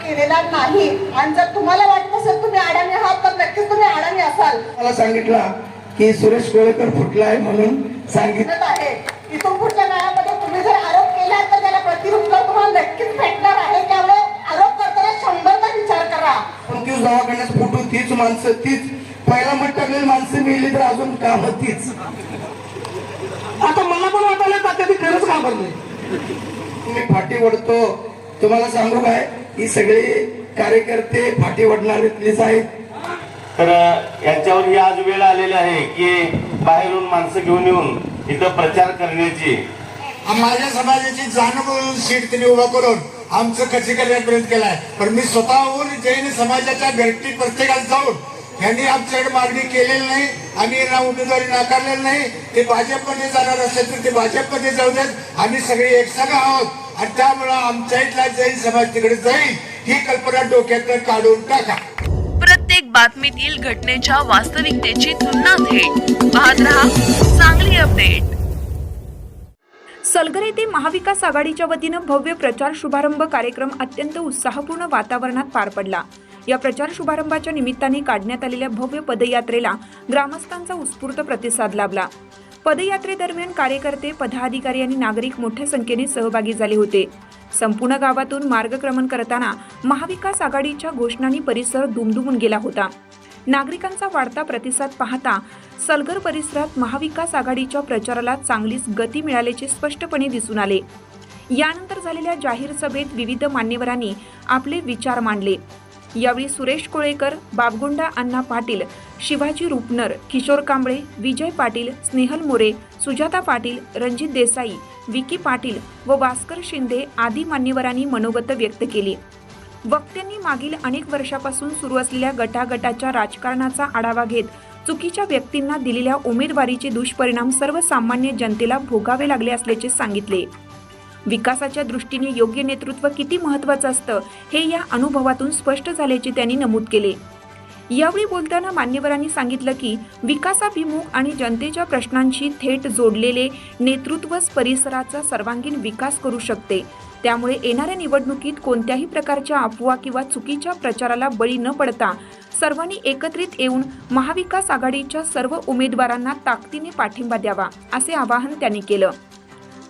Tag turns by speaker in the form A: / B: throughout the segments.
A: केलेला नाही। आणि जर तुम्हाला वाटत असेल तुम्ही अडाणी आहात तर नक्कीच तुम्ही अडाणी असाल।
B: मला सांगितलं की सुरेश कोळेकर फुटला आहे म्हणून सांगितलं
A: आहे। इथून पुढच्या काळामध्ये तुम्ही जर आरोप केला तर त्याला प्रतिउत्तर तुम्हाला नक्कीच भेटणार आहे। त्यामुळे आरोप करताना 100दा विचार करा।
B: 29 दवाखान्यात फुटू तीच माणसं, तीच पहिला मत टाकलेली माणसं मिळली तर अजून काम तीच। आता मला पण वाटायला तात्या ती खरंच घाबरले। तुम्ही फाटी ओढतो, तुम्हाला सांगू काय, ही सगळी कार्यकर्ते फाटी ओढणारेतलेच आहेत।
C: तर यांच्यावर ही आज वेळ आलेली आहे की बाहेरून माणसं घेऊन येऊन इथं प्रचार करण्याची।
D: माझ्या समाजाची जाणीव सीट त्यांनी उभा करून आमचं खच्चीकरण प्रयत्न केलाय। पण मी स्वतःहून जैन समाजाच्या भेटी प्रत्येकाला जाऊन यांनी आमच्याकडे मागणी केलेली नाही, आम्ही यांना उमेदवारी नाकारलेली नाही। ते भाजपमध्ये जाणार असेल तर ते भाजपमध्ये जाऊ देत, आम्ही सगळे एकसंघ आहोत आणि त्यामुळे आमच्या इथला जैन समाज तिकडे जाईल ही कल्पना डोक्यातून काढून टाका।
E: प्रत्येक बातमीतील घटनेच्या वास्तविकतेची तुलना थेट पाहत रहा चांगली अपडेट।
F: सलगर येथे महाविकास आघाडीच्या वतीनं भव्य प्रचार शुभारंभ कार्यक्रम अत्यंत उत्साहपूर्ण वातावरणात पार पडला। या प्रचार शुभारंभाच्या निमित्ताने काढण्यात आलेल्या भव्य पदयात्रेला ग्रामस्थांचा उत्स्फूर्त प्रतिसाद लाभला। पदयात्रेदरम्यान कार्यकर्ते, पदाधिकारी आणि नागरिक मोठ्या संख्येने सहभागी झाले होते। संपूर्ण गावातून मार्गक्रमण करताना महाविकास आघाडीच्या घोषणांनी परिसर दुमदुमून गेला होता। नागरिकांचा वाढता प्रतिसाद पाहता सलगर परिसरात महाविकास आघाडीच्या प्रचाराला चांगलीच गती मिळाल्याचे स्पष्टपणे दिसून आले। यानंतर झालेल्या जाहीर सभेत विविध मान्यवरांनी आपले विचार मांडले। यावेळी सुरेश कोळेकर, बाबगुंडा अण्णा पाटील, शिवाजी रुपनर, किशोर कांबळे, विजय पाटील, स्नेहल मोरे, सुजाता पाटील, रणजित देसाई, विकी पाटील व भास्कर शिंदे आदी मान्यवरांनी मनोगत व्यक्त केली। वक्त्यांनी मागील अनेक वर्षापासून सुरू असलेल्या गटागटाच्या राजकारणाचा आढावा घेत चुकीच्या व्यक्तींना दिलेल्या उमेदवारीचे दुष्परिणाम सर्वसामान्य जनतेला भोगावे लागले असल्याचे सांगितले। विकासाच्या दृष्टीने योग्य नेतृत्व किती महत्त्वाचं असतं हे या अनुभवातून स्पष्ट झाल्याचे त्यांनी नमूद केले। यावेळी बोलताना मान्यवरांनी सांगितलं की विकासाभिमुख आणि जनतेच्या प्रश्नांशी थेट जोडलेले नेतृत्वच परिसराचा सर्वांगीण विकास करू शकते। त्यामुळे येणाऱ्या निवडणुकीत कोणत्याही प्रकारच्या अफवा किंवा चुकीच्या प्रचाराला बळी न पडता सर्वांनी एकत्रित येऊन महाविकास आघाडीच्या सर्व उमेदवारांना ताकदीने पाठिंबा द्यावा असे आवाहन त्यांनी केलं।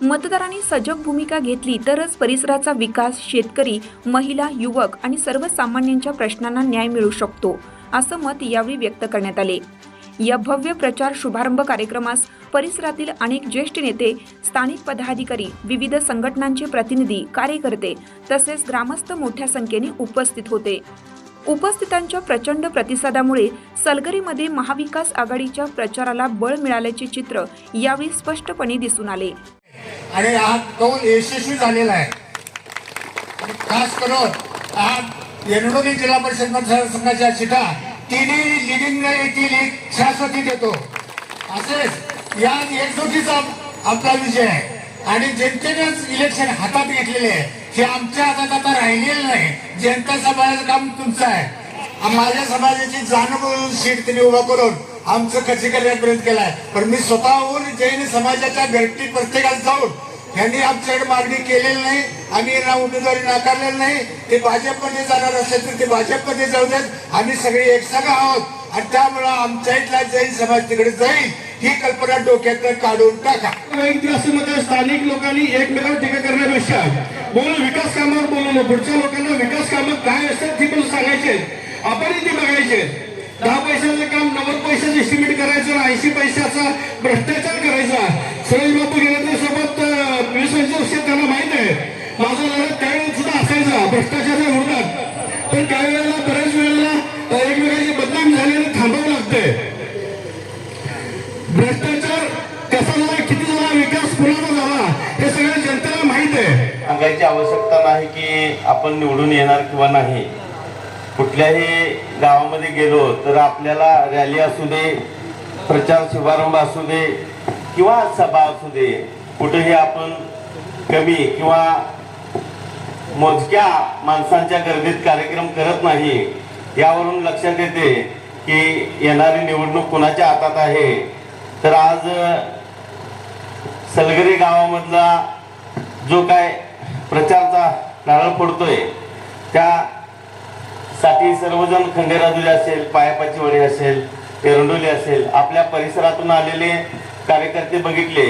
F: मतदारांनी सजग भूमिका घेतली तरच परिसराचा विकास, शेतकरी, महिला, युवक आणि सर्वसामान्यांच्या प्रश्नांना न्याय मिळू शकतो असं मत यावेळी व्यक्त करण्यात आले। या भव्य प्रचार शुभारंभ कार्यक्रमास परिसरातील अनेक ज्येष्ठ नेते, स्थानिक पदाधिकारी, विविध संघटनांचे प्रतिनिधी, कार्यकर्ते तसेच ग्रामस्थ मोठ्या संख्येने उपस्थित होते। उपस्थितांच्या प्रचंड प्रतिसादामुळे सलगरीमध्ये महाविकास आघाडीच्या प्रचाराला बळ मिळाल्याचे चित्र यावेळी स्पष्टपणे दिसून आले
D: आणि हा कौल यशस्वी झालेला आहे। खास करून आज येरवडे जिल्हा परिषद मतदारसंघाच्या सीटा तिन्ही लिडिंग येथील एक शाश्वती देतो असेच या एकजुटीचा आपला विजय आहे आणि जनतेनेच इलेक्शन हातात घेतलेले आहे। हे आमच्या हातात आता राहिलेलं नाही, जनता समाजाचं काम तुमचं आहे। माझ्या समाजाची जाणीव सीट त्यांनी उभा करून आमचं खच्चीकरण प्रयत्न केलाय। पण मी स्वतःहून जैन समाजाच्या भेटी प्रत्येकाला जाऊन यांनी आमच्याकडे मागणी केलेली नाही, आम्ही यांना उमेदवारी नाकारलेली नाही। ते भाजपमध्ये जाणार असेल तर ते भाजपमध्ये जाऊ देत, आम्ही सगळे एकसंघ आहोत आणि त्यामुळे आमच्या इथला जैन समाज तिकडे जाईल ही कल्पना डोक्यातून काढून टाका।
G: स्थानिक लोकांनी एकमेकांवर टीका करण्यापेक्षा बोलून विकास कामावर बोलून पुढच्या लोकांना विकास कामं काय असतात ती पण सांगायचे, आपण ते बघायचे। 10 पैशाचं काम 90 पैशाचं एस्टिमेट करायचं, 80 पैशाचा भ्रष्टाचार करायचा। सुरेश बापू गेल्या सोबत 20-25 वर्ष त्यांना माहित आहे। माझा लढा त्यावेळेस सुद्धा असायचा भ्रष्टाचाराच्या विरोधात, पण काही वेळेला बऱ्याच वेळेला एकमेकांची बदनाम झालेलं थांबावं लागतंय। भ्रष्टाचार कसा झाला, किती झाला, विकास कुणाचा झाला हे सगळ्या जनतेला माहित आहे।
C: सांगायची आवश्यकता नाही की आपण निवडून येणार किंवा नाही। कुठल्याही गावामध्ये गेलो तर आपल्याला रॅली असू दे, प्रचार शुभारंभ असू दे किंवा सभा असू दे, कुठेही आपण कमी किंवा मोजक्या माणसांच्या गर्दीत कार्यक्रम करत नाही। यावरून लक्षात येते की येणारी निवडणूक कुणाच्या हातात आहे। तर आज सलगरी गावामधला जो काय प्रचारचा नारळ पडतोय त्या साठी सर्वजण खंडेराजुरी असेल, पायापाची वडी असेल, एरंडोली असेल, आपल्या परिसरातून आलेले कार्यकर्ते बघितले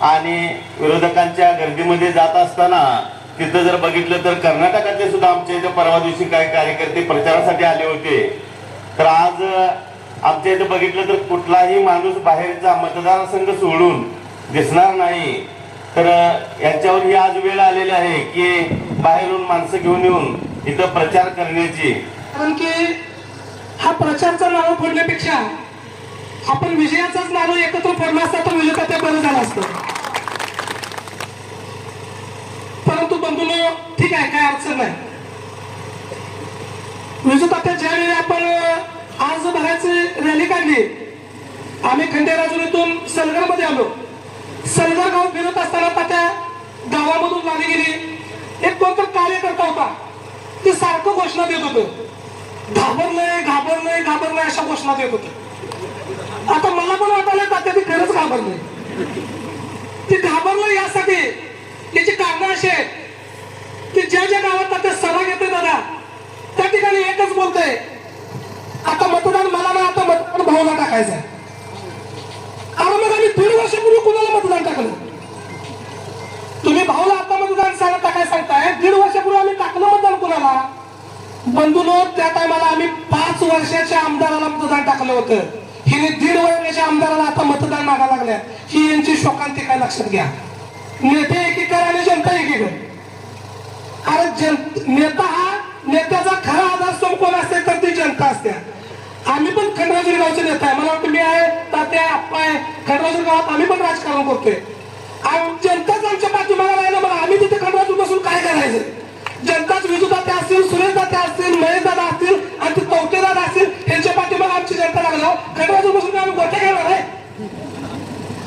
C: आणि विरोधकांच्या गर्दीमध्ये जात असताना तिथं जर बघितलं तर कर्नाटकातले सुद्धा आमच्या इथे परवा दिवशी काही कार्यकर्ते प्रचारासाठी आले होते. तर आज आमच्या इथे बघितलं तर कुठलाही माणूस बाहेरचा मतदारसंघ सोडून दिसणार नाही. तर यांच्यावर ही आज वेळ आलेली आहे की बाहेरून माणसं घेऊन येऊन इथं प्रचार करण्याची.
B: कारण की हा प्रचारचा नारळ फोडण्यापेक्षा आपण विजयाचाच नारळ एकत्र फोडला असता तर विजेता ते बरं झालं असतं. परंतु बंधूंनो, ठीक आहे, काय अडचण नाही. विजेता त्या ज्यावेळी आपण आज बघायची रॅली काढली, आम्ही खंडेराजुरीतून सलगरमध्ये आलो. सलगर गाव फिरत असताना त्या गावामधून लाली गेली. एक कोणतर कार्यकर्ता होता, ते सारखं घोषणा देत होतं, घाबरलंय घाबरलंय घाबरलंय अशा घोषणा देत होतं. आता मला पण वाटायला तात्या ते खरंच घाबरलंय. ते घाबरलंय यासाठी त्याची कारणं अशी आहेत की ज्या ज्या गावात तात्या सभा घेते दादा, त्या ठिकाणी एकच बोलतंय, आता मतदान मला ना, आता मतदान भाऊला टाकायचं आहे. अरे मग आम्ही 1.5 वर्षापूर्वी कुणाला मतदान टाकलं? तुम्ही भाऊला आता मतदान टाकाय सांगताय, 1.5 वर्षापूर्वी आम्ही टाकलं मतदान कुणाला? बंधूंनो, त्या टायमाला आम्ही 5 वर्षाच्या आमदाराला मतदान टाकलं होतं. हिने 1.5 वर्षाच्या आमदाराला आता मतदान मागा लागल्या. ही यांची शोकांती काय लक्षात घ्या. नेते एकीकडे आणि जनता एकीकडे. अरे नेता हा, नेत्याचा खरा आधारस्तंभ कोण असते तर ती जनता असते. आम्ही पण खंडराजुरी गावचे नेता आहे, मला वाटतं मी आहे, तात्या आप्पा आहे, खंडराजुरी गावात आम्ही पण राजकारण करतोय. जनताच आमच्या पाठीमागे राहिलं, मग आम्ही तिथे खंडराजुरी बसून काय करायचं? जनताच विजू दाते असतील, सुरेश दाते असतील, महेश दादा असतील आणि ते तवटे दादा असतील, यांच्या पाठीमागे आमची जनता लागला. खंडराजुरी बसून आम्ही गोटे घेणार आहे?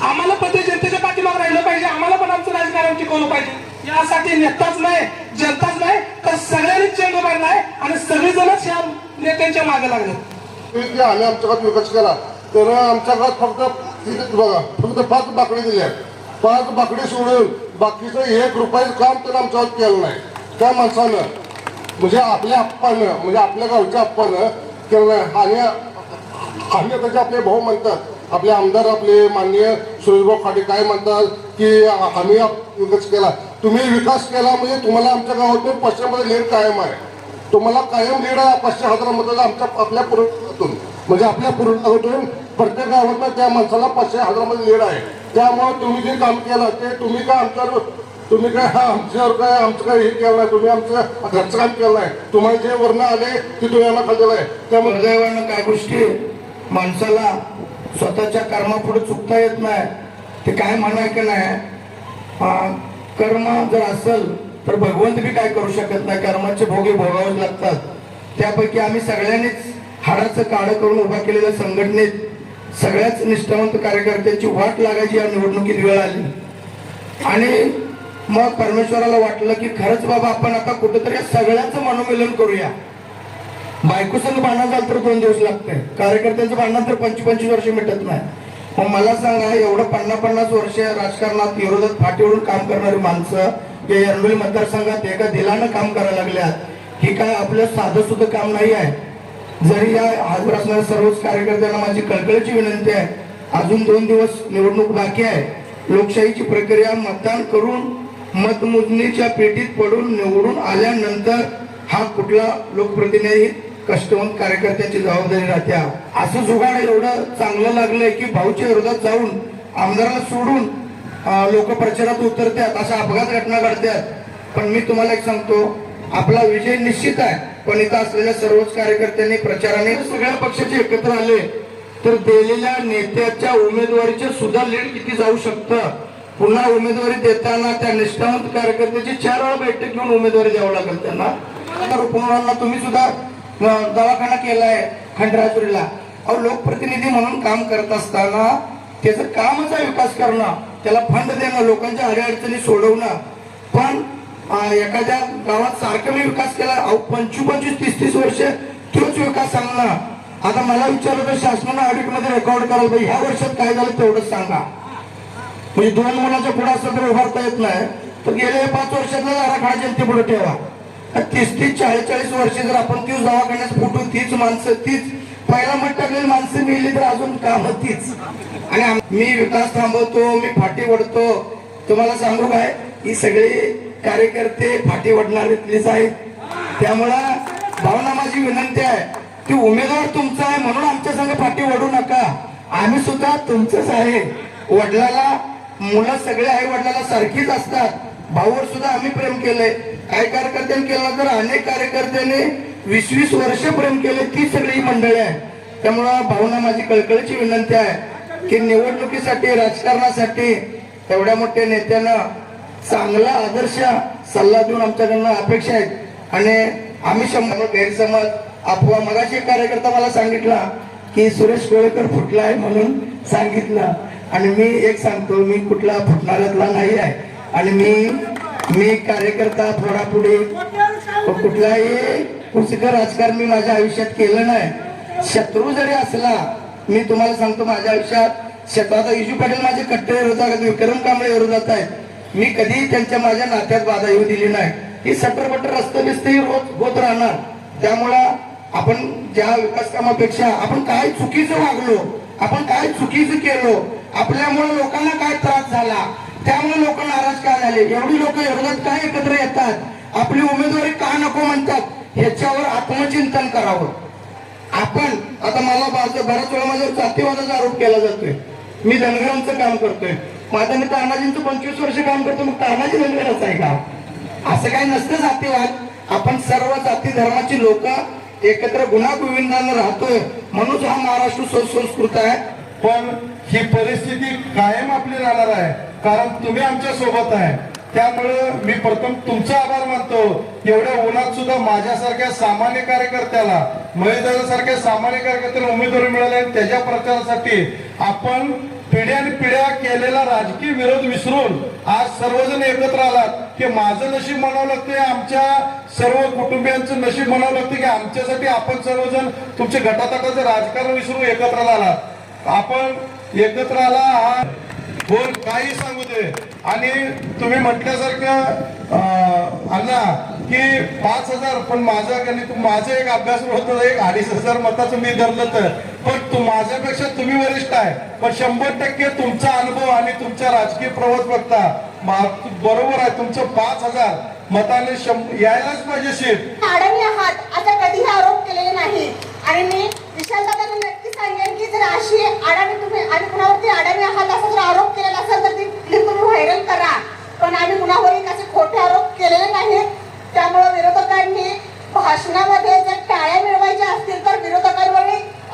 B: आम्हाला पण ते जनतेच्या पाठीमागे राहिलं पाहिजे, आम्हाला पण आमचं राजकारण टिकवलं पाहिजे. यासाठी नेताच नाही, जनताच नाही, तर सगळ्यांनीच चेंड मारलाय आणि सगळेजणच या नेत्यांच्या मागे लागले.
G: आम्ही आमच्या गावात विकास केला तर आमच्या गावात फक्त बघा, फक्त 5 बाकडे दिल्या. 5 बाकडे सोडून बाकीचं 1 रुपयाचं काम तर आमच्या गावात केलं नाही. त्या माणसानं म्हणजे आपल्या आप्पानं, म्हणजे आपल्या गावच्या आप्पानं केलं नाही. आणि त्याचे आपले भाऊ म्हणतात, आपले आमदार, आपले माननीय सुरेशभाऊ खाडे काय म्हणतात की आम्ही विकास केला. तुम्ही विकास केला म्हणजे तुम्हाला आमच्या गावातून पश्चिममध्ये लीड कायम आहे. तुम्हाला कायम लीड आहे 500,000 मताचा आमच्या आपल्या पूर्वतून, म्हणजे आपल्या पूर्वतून प्रत्येक गावात त्या माणसाला 500,000 मध्ये लीड आहे. त्यामुळे तुम्ही जे काम केलं ते तुम्ही काय आमच्यावर आमचं काय हे केलं नाही, तुम्ही आमचं घरचं काम केलं नाही. तुम्हाला जे वर्ण आले ते तुम्ही आम्हाला खाल्लेलं आहे. त्यामुळे
B: दुर्दैवानं काय गोष्टी माणसाला स्वतःच्या कर्मापुढे चुकता येत नाही. ते काय म्हणायचं नाही, कर्म जर असेल तर भगवंत बी काय करू शकत नाही. कर्माचे भोगे भोगावेच लागतात. त्यापैकी आम्ही सगळ्यांनीच हाडाचं काढं करून उभा केलेल्या संघटनेत सगळ्याच निष्ठावंत कार्यकर्त्यांची वाट लागायची या निवडणुकीत वेळ आली. आणि मग परमेश्वराला वाटलं की खरंच बाबा आपण आता कुठेतरी सगळ्यांचं मनोमिलन करूया. बायको संघ भांडण झालं तर 2 दिवस लागतंय, कार्यकर्त्यांचं भांडण तर 25-25 वर्ष मिटत नाही. मग मला सांगा, एवढं 50-50 वर्ष राजकारणात विरोधात फाटीवरून काम करणारी माणसं या एरंडोली मतदारसंघात एका दिलानं काम करायला लागल्यात, हे काय आपलं साधं सुद्धा काम नाही आहे. जरी या हजर असणाऱ्या सर्वच कार्यकर्त्यांना माझी कळकळीची विनंती आहे, अजून 2 दिवस निवडणूक बाकी आहे. लोकशाहीची प्रक्रिया मतदान करून मतमोजणीच्या पेटीत पडून निवडून आल्यानंतर हा कुठला लोकप्रतिनिधी कष्टवंत कार्यकर्त्याची जबाबदारी राहते. असं जुगाड एवढं चांगलं लागलंय की भाऊच्या विरोधात जाऊन आमदाराला सोडून लोक प्रचारात उतरतात, अशा अपघात घटना घडतात. पण मी तुम्हाला एक सांगतो, आपला विजय निश्चित आहे. पण इथं असलेल्या सर्वच कार्यकर्त्यांनी प्रचाराने सगळ्या पक्षाचे एकत्र आले तर दिलेल्या नेत्याच्या उमेदवारीचे सुद्धा लीड किती जाऊ शकतं. पुन्हा उमेदवारी देताना त्या निष्ठावंत कार्यकर्त्याची 4 वेळा बैठक घेऊन उमेदवारी द्यावं लागेल त्यांना. रुग्णांना तुम्ही सुद्धा दवाखाना केलाय खंडराजुरीला. अहो, लोकप्रतिनिधी म्हणून काम करत असताना त्याचं कामच आहे विकास करणं, त्याला फंड देणं, लोकांच्या अडीअडचणी सोडवणं. पण एखाद्या गावात सारखं मी विकास केला, अहो 25-30 वर्ष तोच विकास सांगणं. आता मला विचारलं तर शासनानं ऑडिट मध्ये रेकॉर्ड करायला पाहिजे, ह्या वर्षात काय झालं तेवढंच सांगा. म्हणजे 2 मुलाच्या पुढे असं तर उभारता येत नाही, तर गेल्या 5 वर्षातला आराखडा जनतेपुढे ठेवा. 30-30, 40-40 वर्ष जर आपण तीच दवाखान्यात फुटू, तीच माणसं, तीच पहिला मत टाकलेली माणसं मिळली तर अजून काम तीच. आणि मी विकास थांबवतो, मी फाटी वडतो. तुम्हाला सांगू काय, ही सगळे कार्यकर्ते फाटी वडणारीतलेच आहेत. त्यामुळं भावना माझी विनंती आहे की उमेदवार तुमचा आहे म्हणून आमच्या संग फाटी वडू नका. आम्ही सुद्धा तुमचंच आहे. वडिलाला मुलं सगळे आई वडिलाला सारखीच असतात. भाऊवर सुद्धा आम्ही प्रेम केलंय. काही कार्यकर्त्यांनी केलं तर अनेक कार्यकर्त्यांनी 20-20 वर्ष प्रेम केले. ती सगळी मंडळी आहे. त्यामुळं भावना माझी कळकळीची विनंती आहे की निवडणुकीसाठी, राजकारणासाठी एवढ्या मोठ्या नेत्यानं चांगला आदर्श सल्ला देऊन आमच्याकडनं अपेक्षा आहेत. आणि आम्ही गैरसमज अफवा, मगाशी कार्यकर्ता मला सांगितला की सुरेश कोळेकर फुटलाय म्हणून सांगितलं. आणि मी एक सांगतो, मी कुठला फुटणाऱ्यातला नाही आहे. आणि मी कार्यकर्ता फोडापुढे कुठलाही कुचकं राजकारण मी माझ्या आयुष्यात केलं नाही. शत्रू जरी असला, मी तुम्हाला सांगतो माझ्या आयुष्यात आता इशू पाटील माझे कट्टर विरोधात, विक्रम कांबळे विरोधात आहेत. मी कधी त्यांच्या माझ्या नात्यात बाधा येऊ दिली नाही. ही सट्टर रस्ते बिस्ते रोज होत राहणार. त्यामुळं आपण ज्या विकास कामापेक्षा आपण काय चुकीचं वागलो, आपण काय चुकीचं केलो, आपल्यामुळे लोकांना काय त्रास झाला, त्यामुळे लोक नाराज का झाले, एवढी लोक विरोधात काय एकत्र येतात, आपली उमेदवारी का नको म्हणतात, ह्याच्यावर आत्मचिंतन करावं. आपण आता मला बऱ्याच वेळा माझ्यावर जातीवादाचा आरोप केला जातोय. मी धनगरांचं काम करतोय. माझ्या मी तानाजींचं 25 वर्ष काम करतो. मग तानाजी धनगराचं आहे का? असं काही नसतं जातीवाद. आपण सर्व जाती धर्माची लोक एकत्र गुण्यागोविंदानं राहतोय म्हणून हा महाराष्ट्र सुसंस्कृत आहे.
G: पण ही परिस्थिती कायम आपली राहणार आहे, कारण तुम्ही आमच्या सोबत आहे. त्यामुळं मी प्रथम तुमचा आभार मानतो. एवढ्या उन्हात सुद्धा माझ्यासारख्या सामान्य कार्यकर्त्याला, महेशदादासारख्या सामान्य कार्यकर्त्याला उमेदवारी मिळाली आणि त्याच्या प्रचारासाठी आपण पिढ्यानपिढ्या केलेला राजकीय विरोध विसरून आज सर्वजण एकत्र आलात. की माझं नशीब म्हणावं लागतंय, आमच्या सर्व कुटुंबियांचं नशीब म्हणावं लागतं की आमच्यासाठी आपण सर्वजण तुमच्या गटातटाचं राजकारण विसरून एकत्र आलात. आपण एकत्र आला हा बोल काही सांगू दे. आणि तुम्ही म्हटल्यासारखं अण्णा की 5,000, पण माझं एक अभ्यास होतं 2,500 मताचं मी धरलं तर, पण माझ्यापेक्षा तुम्ही वरिष्ठ आहे. पण 100% तुमचा अनुभव आणि तुमचा राजकीय प्रवास बघता बरोबर आहे. तुमचं 5,000 मताने यायलाच पाहिजे सीट.
A: अडाणी आहात असा कधीही आरोप केलेले नाही. आणि मी विशालदादांना नक्की सांगेन की जर अशी अडाणी तुम्ही आणि कुणावरती अडाणी आहात असा जर आरोप केलेला असेल तर ती क्लिप तुम्ही व्हायरल करा. पण आम्ही कुणावरही असे खोटे आरोप केलेले नाहीत. त्यामुळे विरोधकांनी भाषणामध्ये जर टाळ्या मिळवायच्या असतील तर विरोधकांवर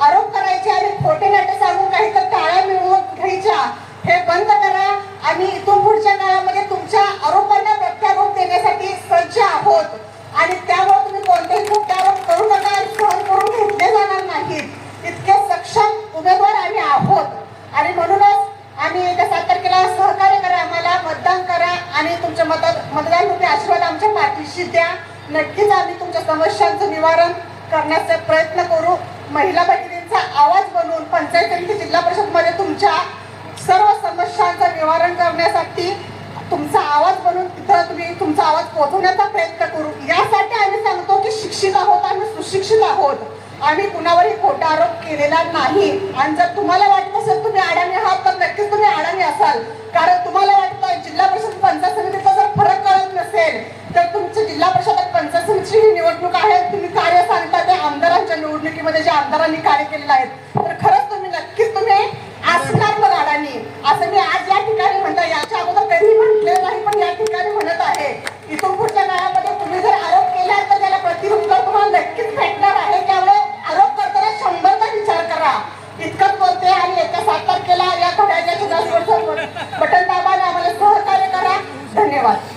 A: आरोप करायचे आणि खोटे नाटे सांगून काही तर टाळ्या मिळवून घ्यायच्या, हे बंद करा. आम्ही इथून पुढच्या काळामध्ये तुमच्या आरोपांना प्रत्यारोप देण्यासाठी सज्ज आहोत. आणि त्यामुळे तुम्ही कोणतेही खोटे आरोप करू नका आणि सहन करून घेतले जाणार नाहीत. इतके सक्षम उमेदवार आम्ही आहोत. आणि म्हणूनच आम्ही येत्या 7 तारखेला सहकार्य करा, आम्हाला मतदान करा आणि तुमच्या मतदान रूपी आशीर्वाद आमच्या पाठीशी द्या. नक्कीच आम्ही तुमच्या समस्यांचं निवारण करण्याचा प्रयत्न करू. महिला भगिनींचा आवाज बनवून पंचायत समिती, जिल्हा परिषद मध्ये तुमच्या सर्व समस्यांचं निवारण करण्यासाठी तुमचा आवाज बनवून तिथं तुम्ही तुमचा आवाज पोहोचवण्याचा प्रयत्न करू. यासाठी आम्ही सांगतो की शिक्षित आहोत, आम्ही सुशिक्षित आहोत. आम्ही कुणावरही खोटा आरोप केलेला नाही. आणि जर तुम्हाला वाटत असेल तुम्ही अडाणी आहात तर नक्कीच तुम्ही अडाणी असाल. कारण तुम्हाला वाटतं जिल्हा परिषद पंचायत समितीचा जर फरक कळत नसेल तर तुमच्या जिल्हा परिषद पंचायत समितीची ही निवडणूक आहे. तुम्ही कार्य सांगता ते आमदारांच्या निवडणुकीमध्ये जे आमदारांनी कार्य केलेलं आहे, तर खरंच तुम्ही असणार मग अडाणी असं मी आज या ठिकाणी म्हणता. याच्या अगोदर कधीही म्हटले नाही पण या ठिकाणी म्हणत आहे. इथून पुढच्या काळामध्ये तुम्ही जर आरोप केला तर त्याला प्रतिउत्तर तुम्हाला नक्कीच भेटणार आहे. त्यामुळे आरोप करताना 100दा विचार करा. इतकंच बोलते आणि येत्या 7 तारखेला या घड्याळ्याच्या बटन दाबाने आम्हाला सहकार्य करा. धन्यवाद.